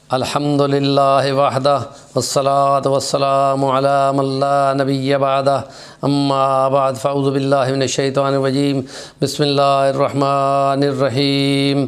الحمد للہ وحدہ والصلاة والسلام علی من لا نبی بعدہ اما بعد فاعوذ باللہ من الشیطان الرجیم بسم اللہ الرحمن الرحیم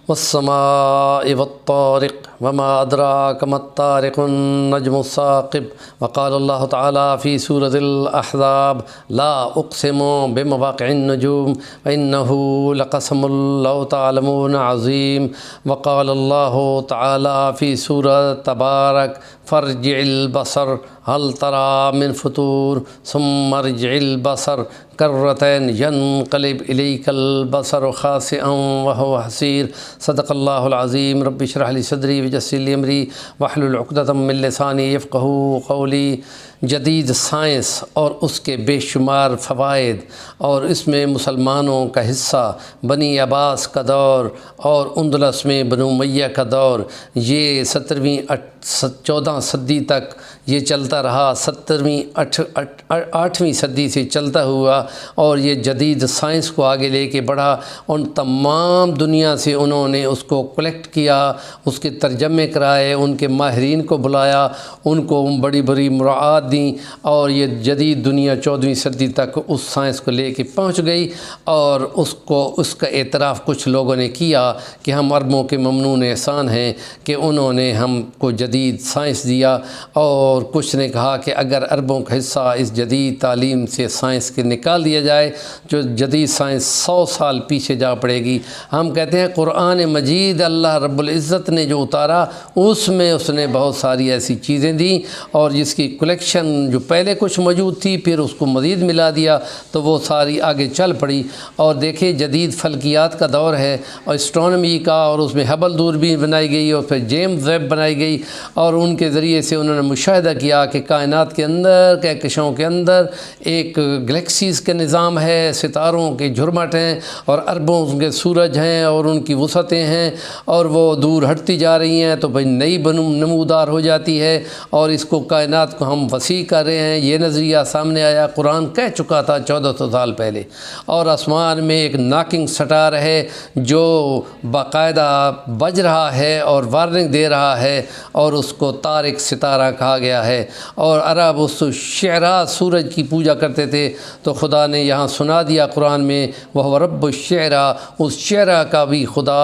والسماء والطارق وما ادراک ما الطارق النجم الثاقب وقال اللہ تعالی فی سورة الاحزاب لا اقسم بمواقع النجوم وانه لقسم لو تعلمون عظیم وقال اللہ تعالی فی سورة تبارک فارجع البصر هل ترى من فطور ثم ارجع البصر کرتین ینقلب الیک البصر خاسئا وهو حسیر صدق اللہ العظیم رب اشرح لی صدری ویسر لی امری واحلل عقدۃ من لسانی یفقہوا قولی۔ جدید سائنس اور اس کے بے شمار فوائد اور اس میں مسلمانوں کا حصہ بنی عباس کا دور اور اندلس میں بنو امیہ کا دور، یہ 14ویں صدی تک یہ چلتا رہا، 8ویں صدی سے چلتا ہوا، اور یہ جدید سائنس کو آگے لے کے بڑھا۔ ان تمام دنیا سے انہوں نے اس کو کلیکٹ کیا، اس کے ترجمے کرائے، ان کے ماہرین کو بلایا، ان کو بڑی بڑی مراعات دیں، اور یہ جدید دنیا 14ویں صدی تک اس سائنس کو لے کے پہنچ گئی، اور اس کا اعتراف کچھ لوگوں نے کیا کہ ہم عربوں کے ممنون احسان ہیں کہ انہوں نے ہم کو جدید سائنس دیا، اور کچھ نے کہا کہ اگر عربوں کا حصہ اس جدید تعلیم سے سائنس کے نکال دیا جائے جو جدید سائنس 100 سال پیچھے جا پڑے گی۔ ہم کہتے ہیں قرآن مجید اللہ رب العزت نے جو اتارا اس میں اس نے بہت ساری ایسی چیزیں دیں، اور جس کی کلیکشن جو پہلے کچھ موجود تھی پھر اس کو مزید ملا دیا تو وہ ساری آگے چل پڑی۔ اور دیکھیں جدید فلکیات کا دور ہے، اور اسٹرانومی کا، اور اس میں ہبل دوربین بنائی گئی، اور پھر جیمز ویب بنائی گئی، اور ان کے ذریعے سے انہوں نے مشاہدہ کیا کہ کائنات کے اندر، کہکشاؤں کے اندر ایک گلیکسیز کے نظام ہے، ستاروں کے جھرمٹ ہیں، اور اربوں کے سورج ہیں، اور ان کی وسعتیں ہیں، اور وہ دور ہٹتی جا رہی ہیں تو بھئی نئی نمودار ہو جاتی ہے، اور اس کو کائنات کو ہم وسیع کر رہے ہیں۔ یہ نظریہ سامنے آیا، قرآن کہہ چکا تھا 1400 سال پہلے۔ اور آسمان میں ایک ناکنگ سٹار ہے جو باقاعدہ بج رہا ہے اور وارننگ دے رہا ہے، اور اس کو طارق ستارہ کہا گیا ہے۔ اور عرب اس شعراء سورج کی پوجا کرتے تھے، تو خدا نے یہاں سنا دیا قرآن میں وہ رب الشعراء، اس شعراء کا بھی خدا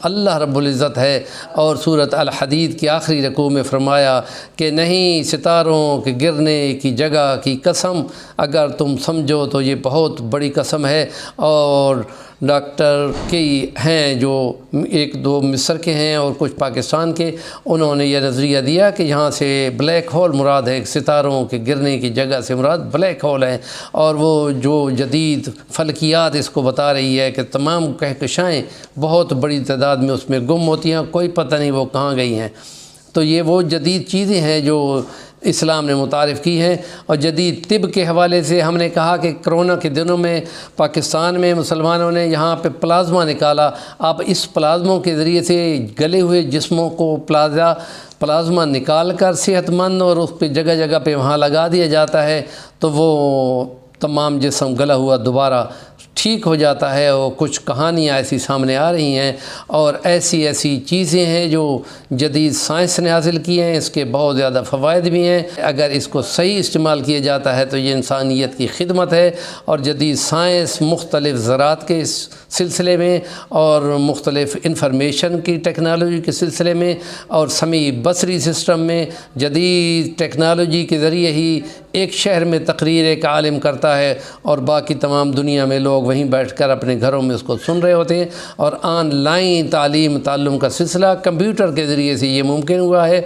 اللہ رب العزت ہے۔ اور سورۃ الحدید کی آخری رکوع میں فرمایا کہ نہیں، ستاروں کے گرنے کی جگہ کی قسم، اگر تم سمجھو تو یہ بہت بڑی قسم ہے۔ اور ڈاکٹر کی ہیں جو 1-2 مصر کے ہیں اور کچھ پاکستان کے، انہوں نے یہ نظریہ دیا کہ یہاں سے بلیک ہول مراد ہے، ستاروں کے گرنے کی جگہ سے مراد بلیک ہول ہے۔ اور وہ جو جدید فلکیات اس کو بتا رہی ہے کہ تمام کہکشائیں بہت بڑی تعداد میں اس میں گم ہوتی ہیں، کوئی پتہ نہیں وہ کہاں گئی ہیں۔ تو یہ وہ جدید چیزیں ہیں جو اسلام نے متعارف کی ہیں۔ اور جدید طب کے حوالے سے ہم نے کہا کہ کرونا کے دنوں میں پاکستان میں مسلمانوں نے یہاں پہ پلازما نکالا۔ اب اس پلازموں کے ذریعے سے گلے ہوئے جسموں کو پلازما نکال کر صحت مند اور اس پہ جگہ جگہ پہ وہاں لگا دیا جاتا ہے، تو وہ تمام جسم گلا ہوا دوبارہ ٹھیک ہو جاتا ہے۔ اور کچھ کہانیاں ایسی سامنے آ رہی ہیں، اور ایسی چیزیں ہیں جو جدید سائنس نے حاصل کی ہیں، اس کے بہت زیادہ فوائد بھی ہیں۔ اگر اس کو صحیح استعمال کیا جاتا ہے تو یہ انسانیت کی خدمت ہے۔ اور جدید سائنس مختلف زراعت کے سلسلے میں، اور مختلف انفارمیشن کی ٹیکنالوجی کے سلسلے میں، اور سمیع بصری سسٹم میں، جدید ٹیکنالوجی کے ذریعے ہی ایک شہر میں تقریر ایک عالم کرتا ہے، اور باقی تمام دنیا میں لوگ وہیں بیٹھ کر اپنے گھروں میں اس کو سن رہے ہوتے ہیں۔ اور آن لائن تعلم کا سلسلہ کمپیوٹر کے ذریعے سے یہ ممکن ہوا ہے۔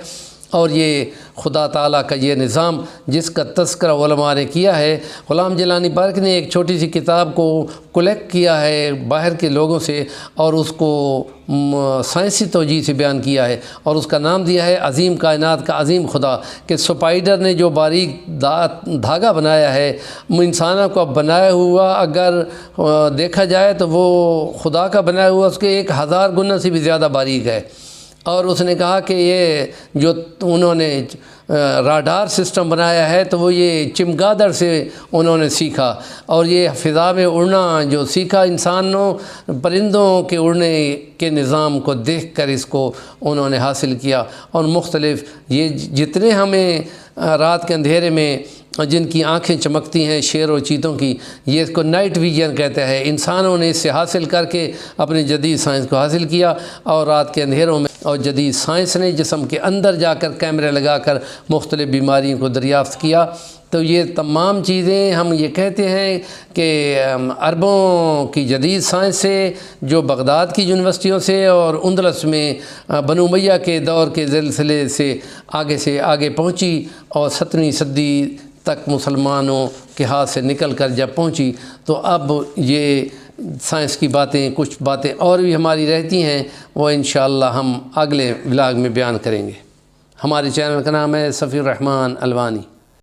اور یہ خدا تعالیٰ کا یہ نظام جس کا تذکرہ علماء نے کیا ہے، غلام جیلانی پارک نے ایک چھوٹی سی کتاب کو کلیکٹ کیا ہے باہر کے لوگوں سے، اور اس کو سائنسی توجیہ سے بیان کیا ہے، اور اس کا نام دیا ہے عظیم کائنات کا عظیم خدا۔ کہ سپائڈر نے جو باریک دھاگا بنایا ہے انسانوں کو بنایا ہوا، اگر دیکھا جائے تو وہ خدا کا بنایا ہوا اس کے 1000 گنا سے بھی زیادہ باریک ہے۔ اور اس نے کہا کہ یہ جو انہوں نے راڈار سسٹم بنایا ہے تو وہ یہ چمگادڑ سے انہوں نے سیکھا، اور یہ فضا میں اڑنا جو سیکھا انسانوں پرندوں کے اڑنے کے نظام کو دیکھ کر اس کو انہوں نے حاصل کیا۔ اور مختلف یہ جتنے ہمیں رات کے اندھیرے میں جن کی آنکھیں چمکتی ہیں شیر و چیتوں کی، یہ اس کو نائٹ ویژن کہتے ہیں، انسانوں نے اس سے حاصل کر کے اپنی جدید سائنس کو حاصل کیا، اور رات کے اندھیروں میں اور جدید سائنس نے جسم کے اندر جا کر کیمرے لگا کر مختلف بیماریوں کو دریافت کیا۔ تو یہ تمام چیزیں ہم یہ کہتے ہیں کہ عربوں کی جدید سائنس سے، جو بغداد کی یونیورسٹیوں سے اور اندلس میں بنو امیہ کے دور کے سلسلے سے آگے پہنچی، اور 7ویں صدی تک مسلمانوں کے ہاتھ سے نکل کر جب پہنچی، تو اب یہ سائنس کی باتیں کچھ باتیں اور بھی ہماری رہتی ہیں، وہ انشاءاللہ ہم اگلے ولاگ میں بیان کریں گے۔ ہمارے چینل کا نام ہے صفی الرحمن الوانی۔